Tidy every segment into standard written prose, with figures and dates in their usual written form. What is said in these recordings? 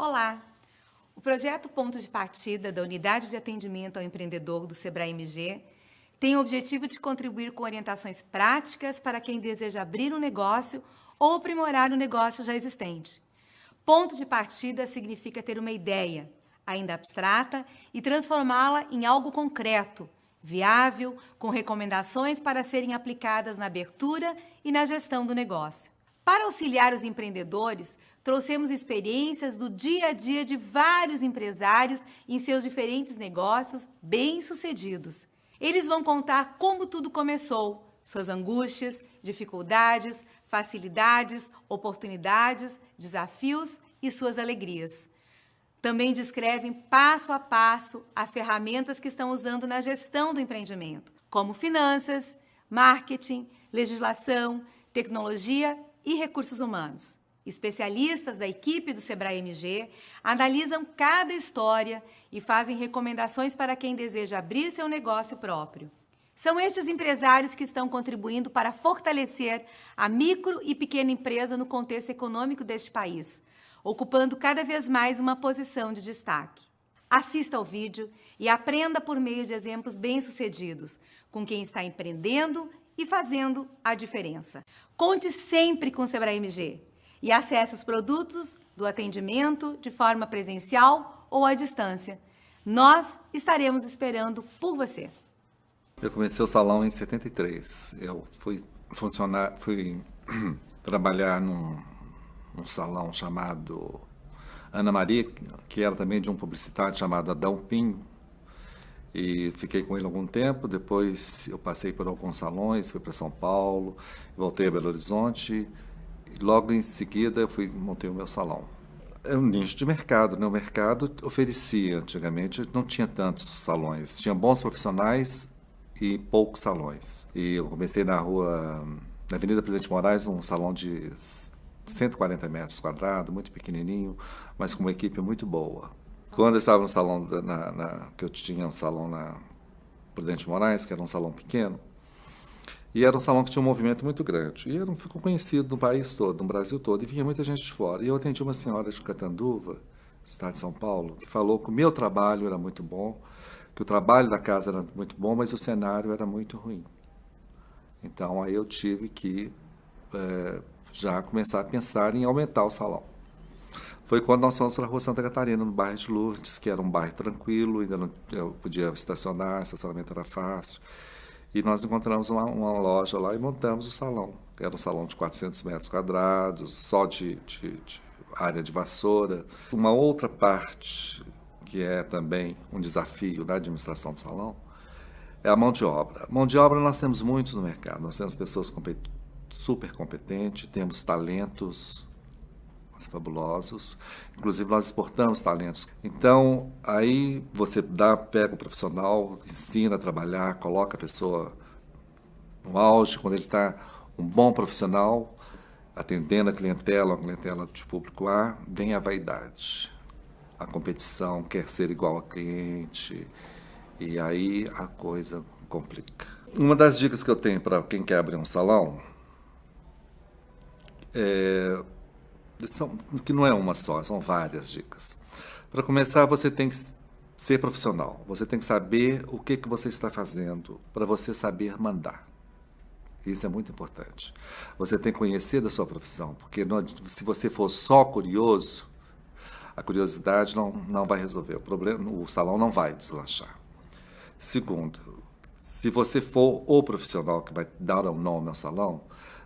Olá! O projeto Ponto de Partida da Unidade de Atendimento ao Empreendedor do Sebrae-MG tem o objetivo de contribuir com orientações práticas para quem deseja abrir um negócio ou aprimorar um negócio já existente. Ponto de partida significa ter uma ideia, ainda abstrata, e transformá-la em algo concreto, viável, com recomendações para serem aplicadas na abertura e na gestão do negócio. Para auxiliar os empreendedores, trouxemos experiências do dia a dia de vários empresários em seus diferentes negócios bem-sucedidos. Eles vão contar como tudo começou, suas angústias, dificuldades, facilidades, oportunidades, desafios e suas alegrias. Também descrevem passo a passo as ferramentas que estão usando na gestão do empreendimento, como finanças, marketing, legislação, tecnologia e recursos humanos. Especialistas da equipe do Sebrae-MG analisam cada história e fazem recomendações para quem deseja abrir seu negócio próprio. São estes empresários que estão contribuindo para fortalecer a micro e pequena empresa no contexto econômico deste país, ocupando cada vez mais uma posição de destaque. Assista ao vídeo e aprenda por meio de exemplos bem-sucedidos, com quem está empreendendo e fazendo a diferença. Conte sempre com o Sebrae-MG e acesse os produtos do atendimento de forma presencial ou à distância. Nós estaremos esperando por você. Eu comecei o salão em 73. Eu fui trabalhar num salão chamado Ana Maria, que era também de um publicitário chamado Adão Pinho, e fiquei com ele algum tempo. Depois eu passei por alguns salões, fui para São Paulo, voltei a Belo Horizonte, e logo em seguida eu montei o meu salão. É um nicho de mercado, né? O mercado oferecia, antigamente não tinha tantos salões, tinha bons profissionais e poucos salões. E eu comecei na Avenida Presidente Moraes, um salão de 140 metros quadrados, muito pequenininho, mas com uma equipe muito boa. Quando eu estava no salão, que eu tinha um salão na Presidente Moraes, que era um salão pequeno, e era um salão que tinha um movimento muito grande. E ficou conhecido no país todo, no Brasil todo, e vinha muita gente de fora. E eu atendi uma senhora de Catanduva, estado de São Paulo, que falou que o meu trabalho era muito bom, que o trabalho da casa era muito bom, mas o cenário era muito ruim. Então, aí eu tive que já começar a pensar em aumentar o salão. Foi quando nós fomos para a Rua Santa Catarina, no bairro de Lourdes, que era um bairro tranquilo, ainda não, eu podia estacionar, estacionamento era fácil. E nós encontramos uma loja lá e montamos o salão. Era um salão de 400 metros quadrados, só de área de vassoura. Uma outra parte, que é também um desafio da administração do salão, é a mão de obra. Mão de obra nós temos muitos no mercado, nós temos pessoas super competentes, temos talentos fabulosos, inclusive nós exportamos talentos. Então, aí você pega o profissional, ensina a trabalhar, coloca a pessoa no auge, quando ele está um bom profissional, atendendo a clientela, uma clientela de público A, vem a vaidade. A competição quer ser igual ao cliente, e aí a coisa complica. Uma das dicas que eu tenho para quem quer abrir um salão que não é uma só, são várias dicas. Para começar, você tem que ser profissional, você tem que saber o que você está fazendo para você saber mandar. Isso é muito importante. Você tem que conhecer da sua profissão, porque se você for só curioso, a curiosidade não vai resolver o problema, o salão não vai deslanchar. Segundo, se você for o profissional que vai dar o nome ao salão,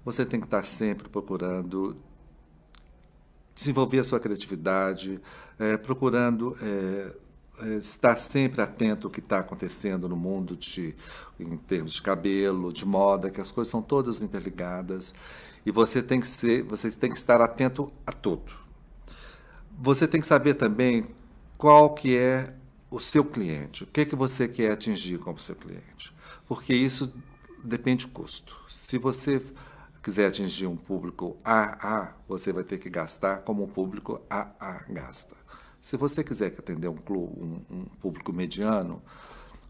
você tem que estar sempre procurando desenvolver a sua criatividade, procurando estar sempre atento ao que está acontecendo no mundo em termos de cabelo, de moda, que as coisas são todas interligadas, e você tem que estar atento a tudo. Você tem que saber também qual que é o seu cliente, o que você quer atingir como seu cliente, porque isso depende do custo. Se você quiser atingir um público AA, você vai ter que gastar como um público AA gasta. Se você quiser atender um público mediano,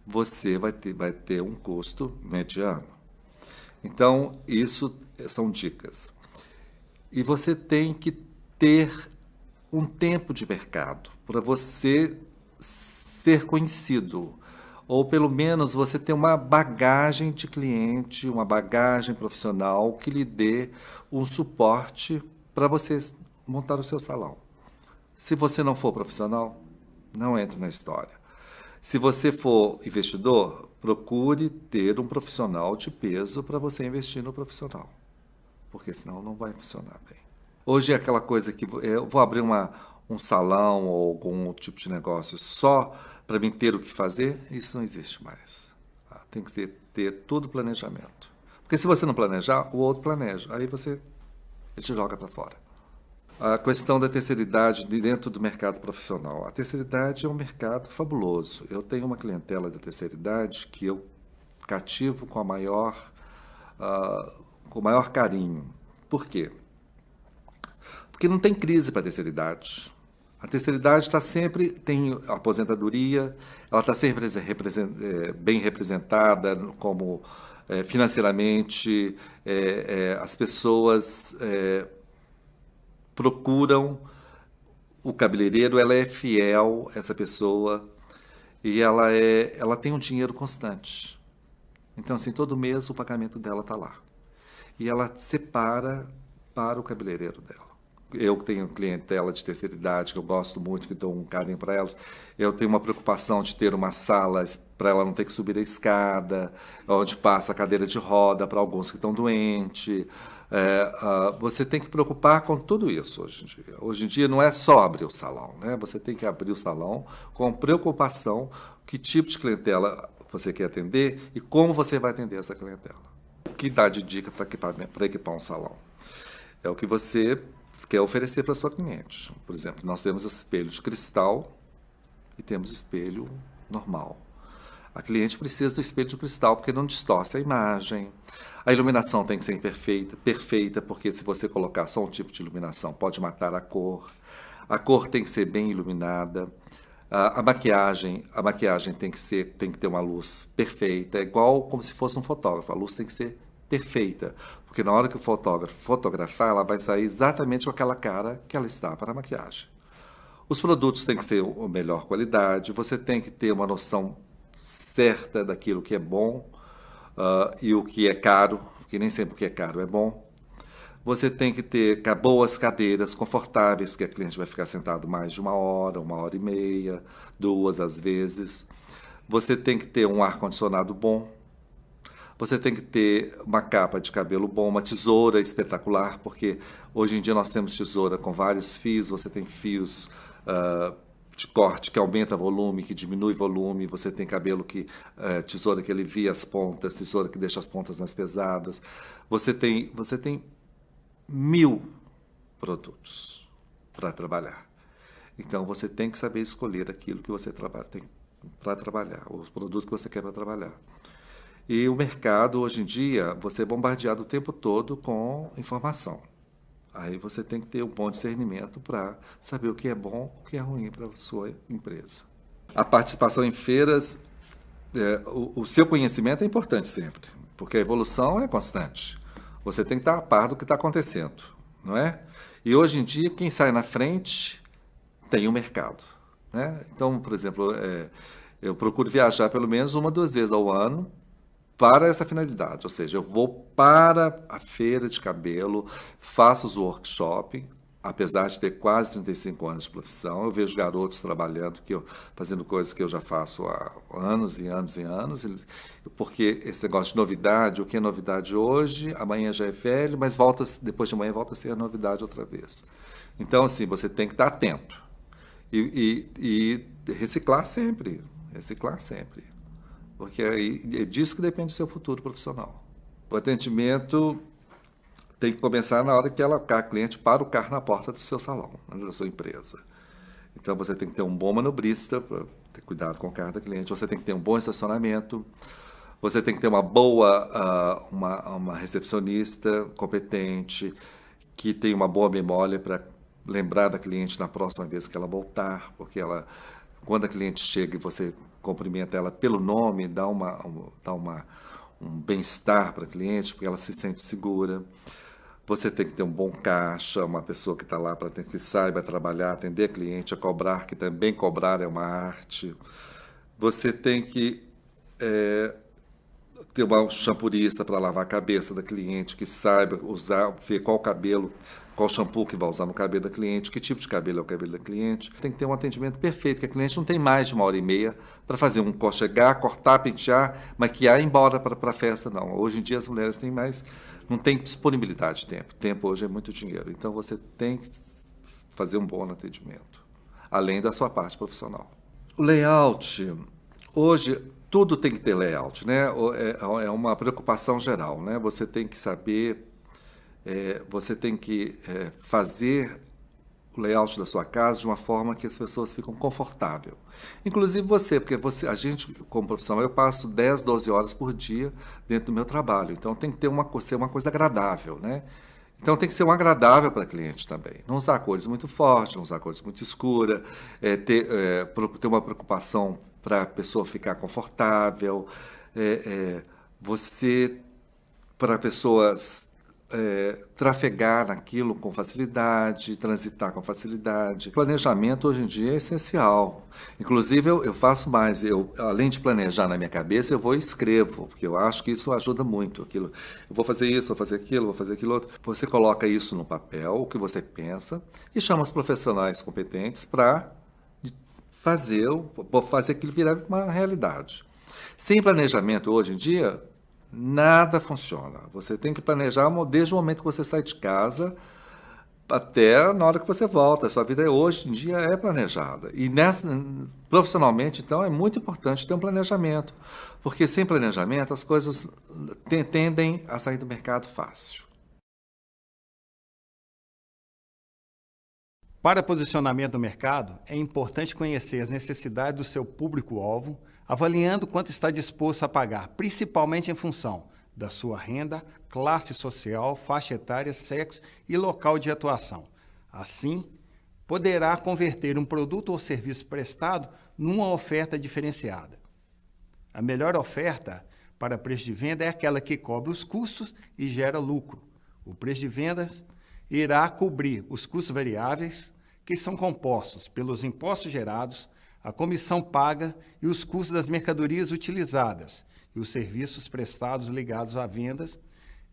você vai ter um custo mediano. Então, isso são dicas. E você tem que ter um tempo de mercado, para você ser conhecido, ou pelo menos você ter uma bagagem de cliente, uma bagagem profissional que lhe dê um suporte para você montar o seu salão. Se você não for profissional, não entre na história. Se você for investidor, procure ter um profissional de peso para você investir no profissional, porque senão não vai funcionar bem. Hoje é aquela coisa que eu vou abrir um salão ou algum tipo de negócio só para mim ter o que fazer, isso não existe mais. Tem que ter tudo planejamento. Porque se você não planejar, o outro planeja. Aí ele te joga para fora. A questão da terceira idade dentro do mercado profissional. A terceira idade é um mercado fabuloso. Eu tenho uma clientela da terceira idade que eu cativo com o maior carinho. Por quê? Porque não tem crise para a terceira idade. A terceira idade tem aposentadoria, ela está sempre bem representada como financeiramente, as pessoas procuram o cabeleireiro, ela é fiel, essa pessoa, e ela tem um dinheiro constante. Então, assim, todo mês o pagamento dela está lá. E ela separa para o cabeleireiro dela. Eu tenho clientela de terceira idade, que eu gosto muito, que dou um carinho para elas. Eu tenho uma preocupação de ter uma sala para ela não ter que subir a escada, onde passa a cadeira de roda para alguns que estão doentes. Você tem que preocupar com tudo isso hoje em dia. Hoje em dia não é só abrir o salão, né? Você tem que abrir o salão com preocupação que tipo de clientela você quer atender e como você vai atender essa clientela. O que dá de dica para equipar um salão? É o que você quer oferecer para a sua cliente. Por exemplo, nós temos espelho de cristal e temos espelho normal. A cliente precisa do espelho de cristal porque não distorce a imagem. A iluminação tem que ser perfeita, porque se você colocar só um tipo de iluminação, pode matar a cor. A cor tem que ser bem iluminada. A maquiagem tem que ter uma luz perfeita, é igual como se fosse um fotógrafo. A luz tem que ser perfeita, porque na hora que o fotógrafo fotografar, ela vai sair exatamente com aquela cara que ela está para a maquiagem. Os produtos têm que ser a melhor qualidade, você tem que ter uma noção certa daquilo que é bom e o que é caro, porque nem sempre o que é caro é bom. Você tem que ter boas cadeiras confortáveis, porque a cliente vai ficar sentado mais de 1 hora e meia, 2 às vezes. Você tem que ter um ar-condicionado bom. Você tem que ter uma capa de cabelo bom, uma tesoura espetacular, porque hoje em dia nós temos tesoura com vários fios, você tem fios de corte que aumenta volume, que diminui volume, você tem tesoura que alivia as pontas, tesoura que deixa as pontas mais pesadas. Você tem 1000 produtos para trabalhar. Então você tem que saber escolher aquilo que você tem para trabalhar, o produto que você quer para trabalhar. E o mercado, hoje em dia, você é bombardeado o tempo todo com informação. Aí você tem que ter um bom discernimento para saber o que é bom, o que é ruim para a sua empresa. A participação em feiras, o seu conhecimento é importante sempre, porque a evolução é constante. Você tem que estar a par do que está acontecendo, não é? E hoje em dia, quem sai na frente tem o mercado, né? Então, por exemplo, eu procuro viajar pelo menos 1 ou 2 vezes ao ano para essa finalidade, ou seja, eu vou para a feira de cabelo, faço os workshops, apesar de ter quase 35 anos de profissão, eu vejo garotos trabalhando, fazendo coisas que eu já faço há anos e anos e anos, porque esse negócio de novidade, o que é novidade hoje, amanhã já é velho, mas depois de amanhã volta a ser a novidade outra vez. Então, assim, você tem que estar atento e reciclar sempre, porque é disso que depende do seu futuro profissional. O atendimento tem que começar na hora que a cliente para o carro na porta do seu salão, da sua empresa. Então, você tem que ter um bom manobrista para ter cuidado com o carro da cliente, você tem que ter um bom estacionamento, você tem que ter uma boa uma recepcionista competente, que tem uma boa memória para lembrar da cliente na próxima vez que ela voltar, porque quando a cliente chega e você cumprimenta ela pelo nome, dá um bem-estar para a cliente, porque ela se sente segura. Você tem que ter um bom caixa, uma pessoa que está lá para que saiba trabalhar, atender cliente, a cobrar, que também cobrar é uma arte. Você tem que ter uma shampurista para lavar a cabeça da cliente, que saiba usar, ver qual cabelo, qual shampoo que vai usar no cabelo da cliente, que tipo de cabelo é o cabelo da cliente. Tem que ter um atendimento perfeito, que a cliente não tem mais de 1h30 para fazer chegar, cortar, pentear, maquiar e ir embora para a festa, não. Hoje em dia as mulheres têm mais, não têm disponibilidade de tempo. Tempo hoje é muito dinheiro. Então você tem que fazer um bom atendimento, além da sua parte profissional. O layout, hoje tudo tem que ter layout, né? É uma preocupação geral, né? Você tem que saber, você tem que fazer o layout da sua casa de uma forma que as pessoas ficam confortáveis. Inclusive porque a gente, como profissional, eu passo 10, 12 horas por dia dentro do meu trabalho. Então tem que ser uma coisa agradável, né? Então tem que ser um agradável para a cliente também. Não usar cores muito fortes, não usar cores muito escuras, ter uma preocupação para a pessoa ficar confortável, para a pessoa trafegar naquilo com facilidade, transitar com facilidade. Planejamento hoje em dia é essencial. Inclusive eu faço mais, além de planejar na minha cabeça, eu vou e escrevo, porque eu acho que isso ajuda muito. Eu vou fazer isso, vou fazer aquilo, vou fazer aquilo outro. Você coloca isso no papel, o que você pensa, e chama os profissionais competentes para fazer aquilo virar uma realidade. Sem planejamento hoje em dia, nada funciona. Você tem que planejar desde o momento que você sai de casa até na hora que você volta. A sua vida hoje em dia é planejada. E profissionalmente, então, é muito importante ter um planejamento, porque sem planejamento as coisas tendem a sair do mercado fácil. Para posicionamento no mercado, é importante conhecer as necessidades do seu público-alvo, avaliando quanto está disposto a pagar, principalmente em função da sua renda, classe social, faixa etária, sexo e local de atuação. Assim, poderá converter um produto ou serviço prestado numa oferta diferenciada. A melhor oferta para preço de venda é aquela que cobre os custos e gera lucro. O preço de vendas irá cobrir os custos variáveis, que são compostos pelos impostos gerados, a comissão paga e os custos das mercadorias utilizadas e os serviços prestados ligados a vendas,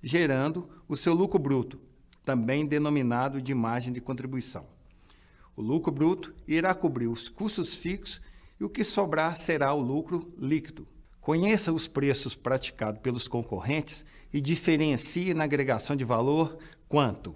gerando o seu lucro bruto, também denominado de margem de contribuição. O lucro bruto irá cobrir os custos fixos e o que sobrar será o lucro líquido. Conheça os preços praticados pelos concorrentes e diferencie na agregação de valor quanto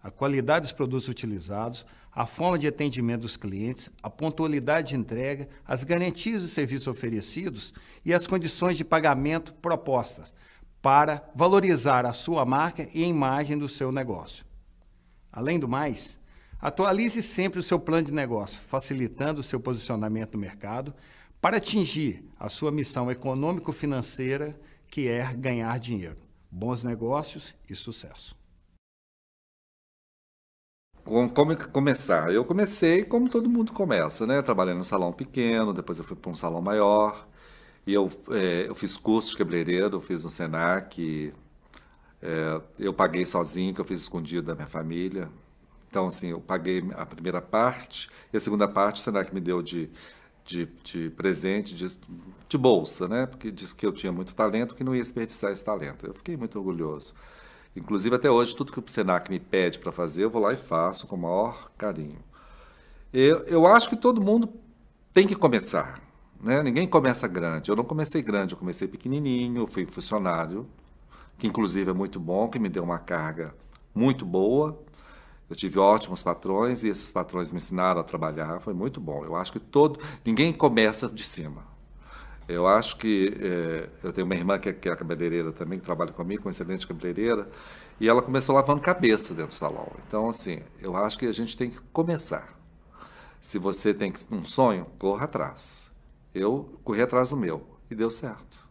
a qualidade dos produtos utilizados, a forma de atendimento dos clientes, a pontualidade de entrega, as garantias dos serviços oferecidos e as condições de pagamento propostas para valorizar a sua marca e a imagem do seu negócio. Além do mais, atualize sempre o seu plano de negócio, facilitando o seu posicionamento no mercado para atingir a sua missão econômico-financeira, que é ganhar dinheiro. Bons negócios e sucesso. Como começar? Eu comecei como todo mundo começa, né? Trabalhando em um salão pequeno, depois eu fui para um salão maior, e eu fiz curso de cabeleireiro, eu fiz no Senac, eu paguei sozinho, que eu fiz escondido da minha família. Então, assim, eu paguei a primeira parte, e a segunda parte o Senac me deu de presente, de bolsa, né? Porque disse que eu tinha muito talento, que não ia desperdiçar esse talento. Eu fiquei muito orgulhoso. Inclusive, até hoje, tudo que o Senac me pede para fazer, eu vou lá e faço com o maior carinho. Eu acho que todo mundo tem que começar, né? Ninguém começa grande. Eu não comecei grande, eu comecei pequenininho, eu fui funcionário, que inclusive é muito bom, que me deu uma carga muito boa. Eu tive ótimos patrões e esses patrões me ensinaram a trabalhar, foi muito bom. Eu acho que ninguém começa de cima. Eu acho que eu tenho uma irmã que é cabeleireira também, que trabalha comigo, uma excelente cabeleireira, e ela começou lavando cabeça dentro do salão. Então, assim, eu acho que a gente tem que começar. Se você tem um sonho, corra atrás. Eu corri atrás do meu e deu certo.